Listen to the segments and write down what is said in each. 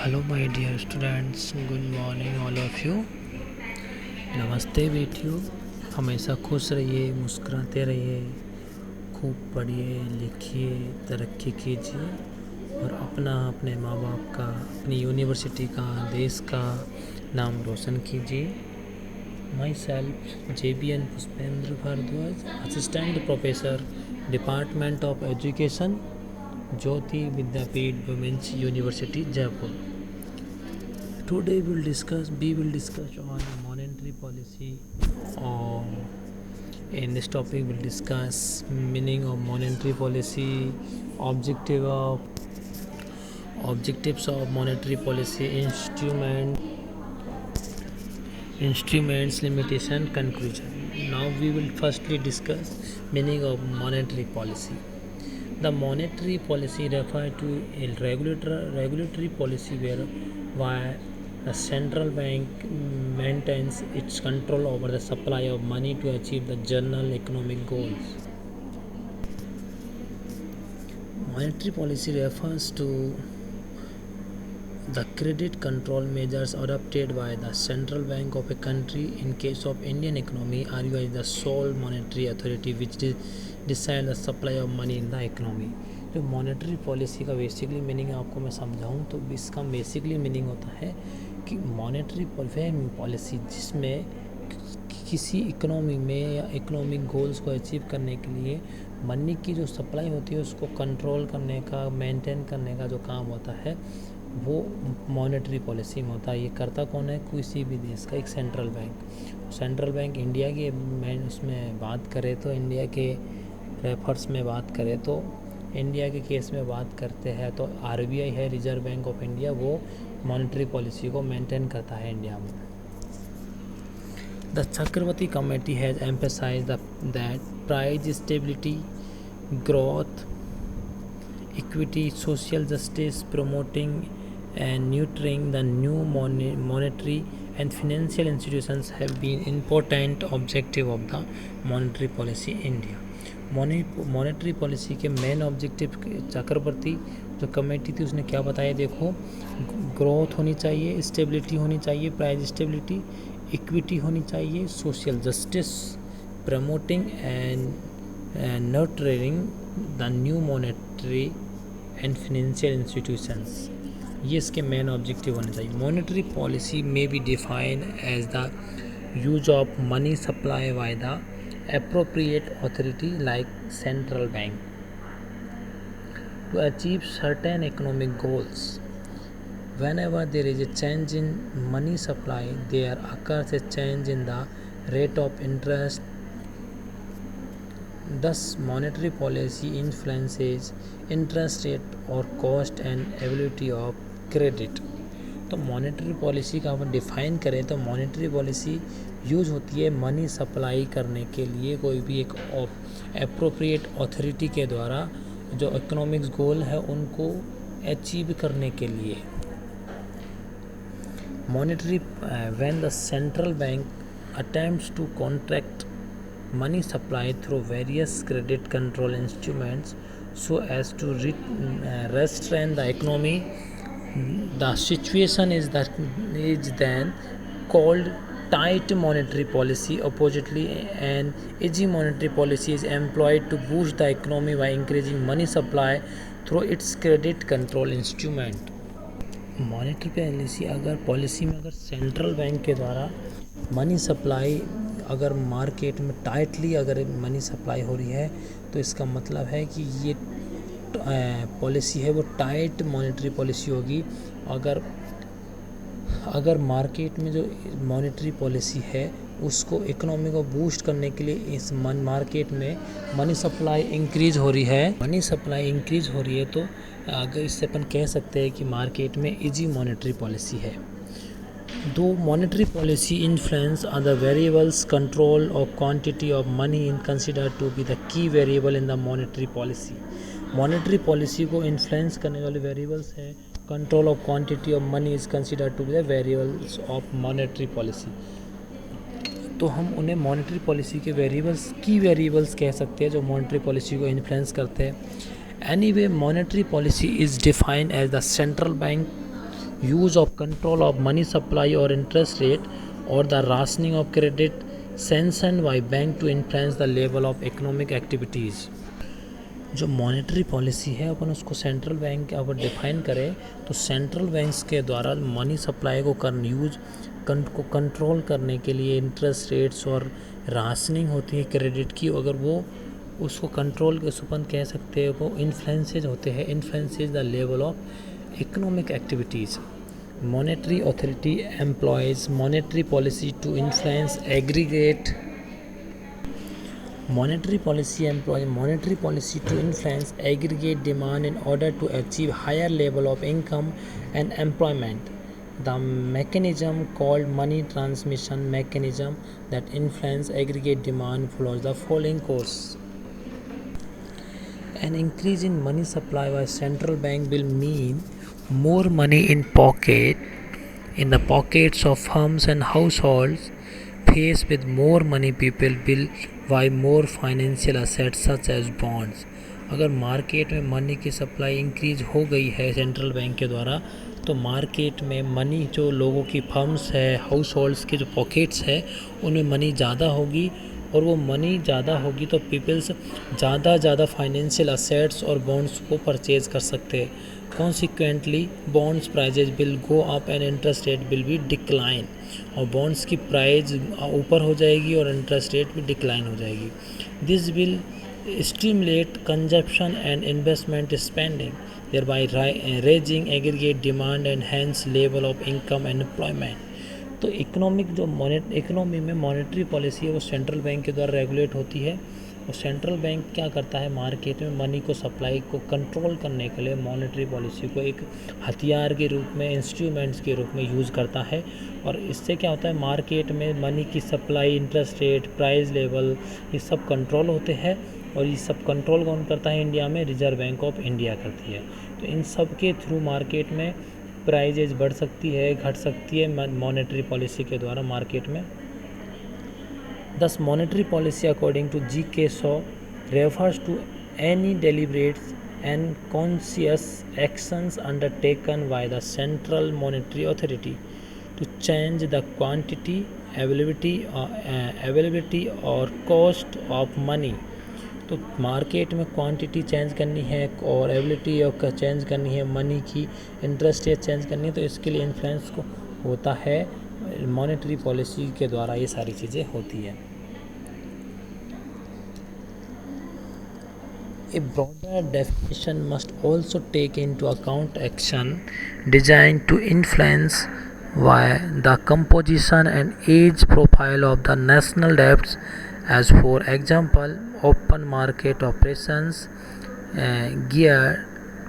Hello my dear students, good morning all of you. Namaste बेटियों। हमेशा खुश रहिए, मुस्कुराते रहिए, खूब पढ़िए लिखिए, तरक्की कीजिए और अपने माँ बाप का, अपनी यूनिवर्सिटी का, देश का नाम रोशन कीजिए। Myself JBN Pushpendra Bhardwaj, assistant professor, department of education, Jyoti Vidyapeeth women's university Jaipur. Today we will discuss on monetary policy, or in this topic we'll discuss meaning of monetary policy, objectives of monetary policy, instruments, limitation, conclusion. Now we will firstly discuss meaning of monetary policy. The monetary policy refers to a regulatory policy where the central bank maintains its control over the supply of money to achieve the general economic goals. Monetary policy refers to the credit control measures adopted by the central bank of a country. In case of Indian economy, RBI is the sole monetary authority which decide the supply of money in the economy. जो monetary policy का basically meaning आपको मैं समझाऊं तो इसका basically meaning होता है कि मॉनेटरी पॉलिसी जिसमें किसी इकोनॉमी में या इकोनॉमिक गोल्स को अचीव करने के लिए मनी की जो सप्लाई होती है उसको कंट्रोल करने का, मेंटेन करने का जो काम होता है वो मॉनेटरी पॉलिसी में होता है। ये करता कौन है? किसी भी देश का एक सेंट्रल बैंक। इंडिया के उसमें बात करें तो इंडिया के रेफर्स में बात करें तो इंडिया के केस में बात करते हैं तो RBI है, रिजर्व बैंक ऑफ इंडिया, वो मॉनेटरी पॉलिसी को मेंटेन करता है इंडिया में। The Chakravarty committee has emphasised that price stability, growth, equity, social justice, promoting and nurturing the new monetary and financial institutions have been important objective of the monetary policy India. Monetary policy के main objective चक्रवर्ती जो committee थी उसने क्या बताया? देखो, growth होनी चाहिए, stability होनी चाहिए, प्राइस स्टेबिलिटी, इक्विटी होनी चाहिए, social justice, promoting and nurturing the new monetary and financial institutions, ये इसके मेन ऑब्जेक्टिव होने चाहिए। मॉनेटरी पॉलिसी में be defined as the use of money supply by the appropriate authority like central bank to achieve certain economic goals. Whenever there is a change in money supply, there occurs a change in the rate of interest. Thus, monetary policy influences interest rate or cost and availability of credit. तो monetary policy का हम define करें तो monetary policy use होती है money supply करने के लिए, कोई भी एक एप्रोप्रिएट अथॉरिटी के द्वारा जो इकोनॉमिक्स गोल है उनको अचीव करने के लिए। Monetary when the central bank attempts to contract money supply through various credit control instruments so as to restrain the economy. The situation is then called tight monetary policy. Oppositely, an easy monetary policy is employed to boost the economy by increasing money supply through its credit control instrument. Monetary policy में अगर central bank के द्वारा money supply अगर market में tightly अगर money supply हो रही है तो इसका मतलब है कि ये पॉलिसी है वो टाइट मॉनेटरी पॉलिसी होगी। अगर मार्केट में जो मॉनेटरी पॉलिसी है उसको इकोनॉमी को बूस्ट करने के लिए इस मार्केट में मनी सप्लाई इंक्रीज हो रही है तो अगर इससे अपन कह सकते हैं कि मार्केट में इजी मॉनेटरी पॉलिसी है। दो monetary policy influence other variables, control of quantity of money in consider to be the key variable in the monetary policy. Monetary policy को इन्फ्लुएंस करने वाले वेरिएबल्स हैं, control of quantity of money is consider to be the variables of monetary policy. तो हम उन्हें monetary policy के की variables कह सकते हैं जो मॉनेटरी पॉलिसी को इन्फ्लुएंस करते हैं। Anyway, monetary policy is defined as the central bank use of control of money supply or interest rate, or the rationing of credit sanctioned by bank to influence the level of economic activities. जो monetary policy है अपन उसको central bank अगर define करें तो central banks के द्वारा money supply को control करने के लिए इंटरेस्ट रेट्स और राशनिंग होती है क्रेडिट की, अगर वो उसको कंट्रोल के अपन कह सकते हैं वो इन्फ्लुएंसेज होते हैं, influences the level of economic activities. Monetary authority employs monetary policy to influence aggregate Monetary policy employs monetary policy to influence aggregate demand in order to achieve higher level of income and employment. The mechanism called money transmission mechanism that influence aggregate demand follows the following course. An increase in money supply by central bank will mean more money in the pockets of firms and households. Faced with more money, people will buy more financial assets such as bonds. अगर market में money की supply increase हो गई है central bank के द्वारा तो market में मनी जो लोगों की फर्म्स है, हाउस होल्ड्स के जो पॉकेट्स है उनमें मनी ज़्यादा होगी, और वो मनी ज़्यादा होगी तो पीपल्स ज़्यादा फाइनेंशियल असेट्स और बॉन्ड्स को परचेज कर सकते हैं. Consequently bonds prices will go up and interest rate will be decline, और बॉन्ड्स की प्राइस ऊपर हो जाएगी और इंटरेस्ट रेट भी डिक्लाइन हो जाएगी. This will stimulate consumption and investment spending, thereby raising aggregate demand and hence level of income and employment. तो इकोनॉमी में मॉनेटरी पॉलिसी है वो सेंट्रल बैंक के द्वारा रेगुलेट होती है, और सेंट्रल बैंक क्या करता है मार्केट में मनी को सप्लाई को कंट्रोल करने के लिए मॉनेटरी पॉलिसी को एक हथियार के रूप में, इंस्ट्रूमेंट्स के रूप में यूज़ करता है. और इससे क्या होता है मार्केट में मनी की supply, interest rate, price level ये सब कंट्रोल होते हैं, और ये सब कंट्रोल कौन करता है इंडिया में? रिजर्व बैंक ऑफ इंडिया करती है. तो इन सब के थ्रू मार्केट में प्राइजेज बढ़ सकती है, घट सकती है मॉनेटरी पॉलिसी के द्वारा मार्केट में. Thus, monetary policy, according to G.K. Shaw, refers to any deliberate and conscious actions undertaken by the Central Monetary Authority to change the quantity, availability or cost of money. तो market में quantity change करनी है और ability और change करनी है, money की interest rate change करनी है, तो इसके लिए इन्फ्लुएंस को होता है मॉनेटरी पॉलिसी के द्वारा ये सारी चीज़ें होती है. A broader definition must also take into account action designed to influence the composition and age profile of the national debts, as for example open market operations geared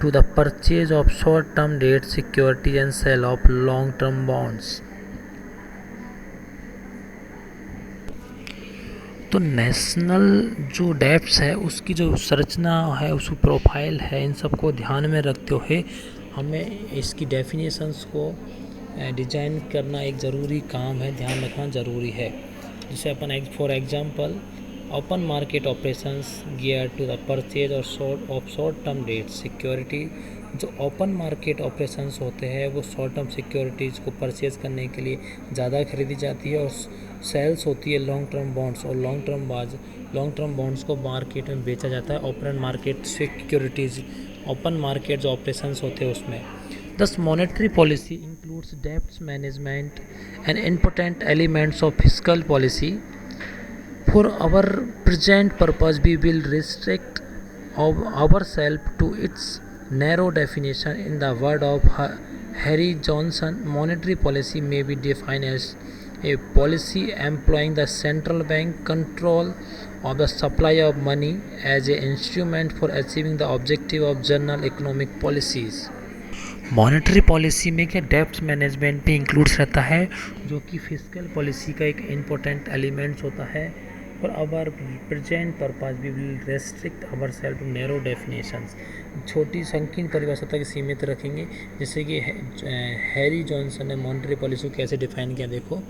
to the purchase of short-term debt securities and sale of long-term bonds. तो national जो debts है उसकी जो संरचना है, उसकी profile है, इन सब को ध्यान में रखते हुए हमें इसकी डेफिनेशंस को डिजाइन करना एक ज़रूरी काम है, ध्यान रखना ज़रूरी है. जैसे अपन for example open market operations gear to the purchase और शॉर्ट टर्म डेट सिक्योरिटी. जो ओपन मार्केट ऑपरेशंस होते हैं वो शॉर्ट टर्म सिक्योरिटीज़ को परचेज करने के लिए ज़्यादा खरीदी जाती है, और सेल्स होती है लॉन्ग टर्म बॉन्ड्स, और लॉन्ग टर्म बॉन्ड्स को मार्केट में बेचा जाता है. Open market securities, open market जो ऑपरेशंस होते हैं उसमें. Thus, monetary policy includes debt management and important elements of fiscal policy. For our present purpose, we will restrict ourselves to its narrow definition. In the word of Harry Johnson, monetary policy may be defined as a policy employing the central bank control of the supply of money as an instrument for achieving the objective of general economic policies. Monetary policy में क्या डेब्ट management भी includes रहता है, जो कि fiscal policy का एक इम्पोर्टेंट एलिमेंट्स होता है. For our present purpose we will restrict ourself to narrow definitions. छोटी संकीर्ण परिभाषा तक सीमित रखेंगे. जैसे कि हैरी जॉनसन ने मॉनेटरी पॉलिसी को कैसे डिफाइन किया. देखो,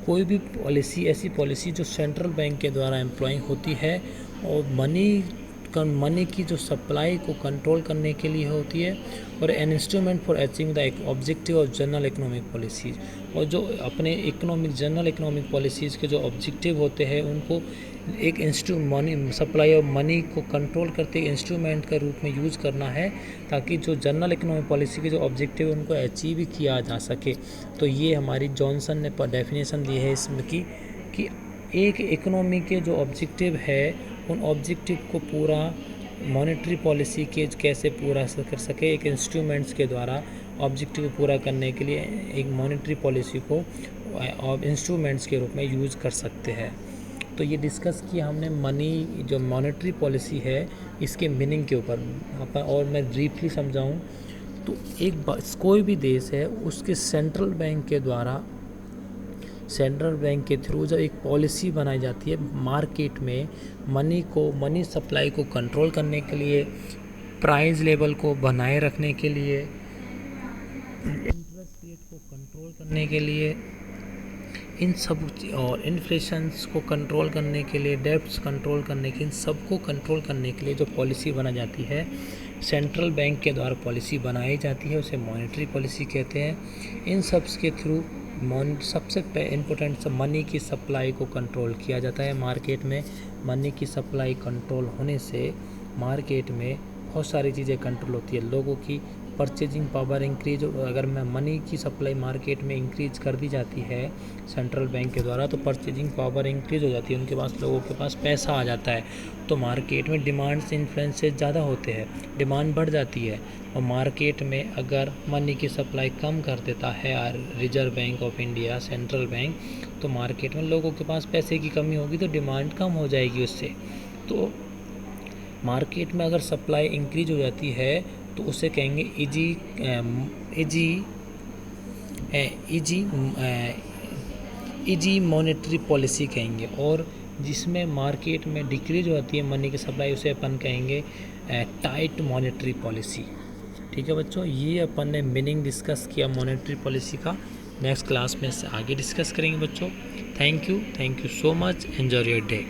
कोई भी पॉलिसी ऐसी पॉलिसी जो सेंट्रल बैंक के द्वारा एम्प्लॉय होती है और मनी मनी की जो सप्लाई को कंट्रोल करने के लिए होती है, और an instrument for achieving the objective of general economic policies. और जो अपने जनरल इकोनॉमिक पॉलिसीज़ के जो ऑब्जेक्टिव होते हैं उनको एक मनी सप्लाई ऑफ मनी को कंट्रोल करते इंस्ट्रूमेंट के रूप में यूज़ करना है, ताकि जो जनरल इकोनॉमिक पॉलिसी के जो ऑब्जेक्टिव है उनको अचीव किया जा सके। तो ये हमारी जॉनसन ने डेफिनेशन दी है इसमें कि एक इकोनॉमी के जो ऑब्जेक्टिव है उन ऑब्जेक्टिव को पूरा मॉनेटरी पॉलिसी के कैसे पूरा कर सके, एक इंस्ट्रूमेंट्स के द्वारा ऑब्जेक्टिव को पूरा करने के लिए एक मॉनेटरी पॉलिसी को इंस्ट्रूमेंट्स के रूप में यूज़ कर सकते हैं। तो ये डिस्कस किया हमने मनी जो मॉनेटरी पॉलिसी है इसके मीनिंग के ऊपर। और मैं ब्रीफली समझाऊं तो कोई भी देश है उसके सेंट्रल बैंक के द्वारा, सेंट्रल बैंक के थ्रू जब एक पॉलिसी बनाई जाती है मार्केट में मनी सप्लाई को कंट्रोल करने के लिए, प्राइस लेवल को बनाए रखने के लिए, इंटरेस्ट रेट को कंट्रोल करने के लिए, इन सब और इन्फ्लेशंस को कंट्रोल करने के लिए, डेब्ट्स कंट्रोल करने के, इन सबको कंट्रोल करने के लिए जो पॉलिसी बनाई जाती है सेंट्रल बैंक के द्वारा पॉलिसी बनाई जाती है, उसे मॉनेटरी पॉलिसी कहते हैं। इन सब के थ्रू सबसे इम्पोर्टेंट मनी की सप्लाई को कंट्रोल किया जाता है मार्केट में। मनी की सप्लाई कंट्रोल होने से मार्केट में बहुत सारी चीज़ें कंट्रोल होती है। लोगों की परचेजिंग पावर इंक्रीज, अगर मैं मनी की सप्लाई मार्केट में इंक्रीज कर दी जाती है सेंट्रल बैंक के द्वारा तो परचेजिंग पावर इंक्रीज हो जाती है, उनके पास लोगों के पास पैसा आ जाता है, तो मार्केट में डिमांड से इन्फ्लुएंसेस ज़्यादा होते हैं, डिमांड बढ़ जाती है। और मार्केट में अगर मनी की सप्लाई कम कर देता है Reserve Bank of India, central bank, तो मार्केट में लोगों के पास पैसे की कमी होगी तो डिमांड कम हो जाएगी उससे। तो मार्केट में अगर सप्लाई इंक्रीज हो जाती है तो उसे कहेंगे इजी मॉनेटरी पॉलिसी कहेंगे। और जिसमें मार्केट में डिक्रीज हो जाती है मनी की सप्लाई उसे अपन कहेंगे टाइट मॉनेटरी पॉलिसी। ठीक है बच्चों, ये अपन ने मीनिंग डिस्कस किया मॉनेटरी पॉलिसी का। नेक्स्ट क्लास में से आगे डिस्कस करेंगे बच्चों। Thank you so much, enjoy your day.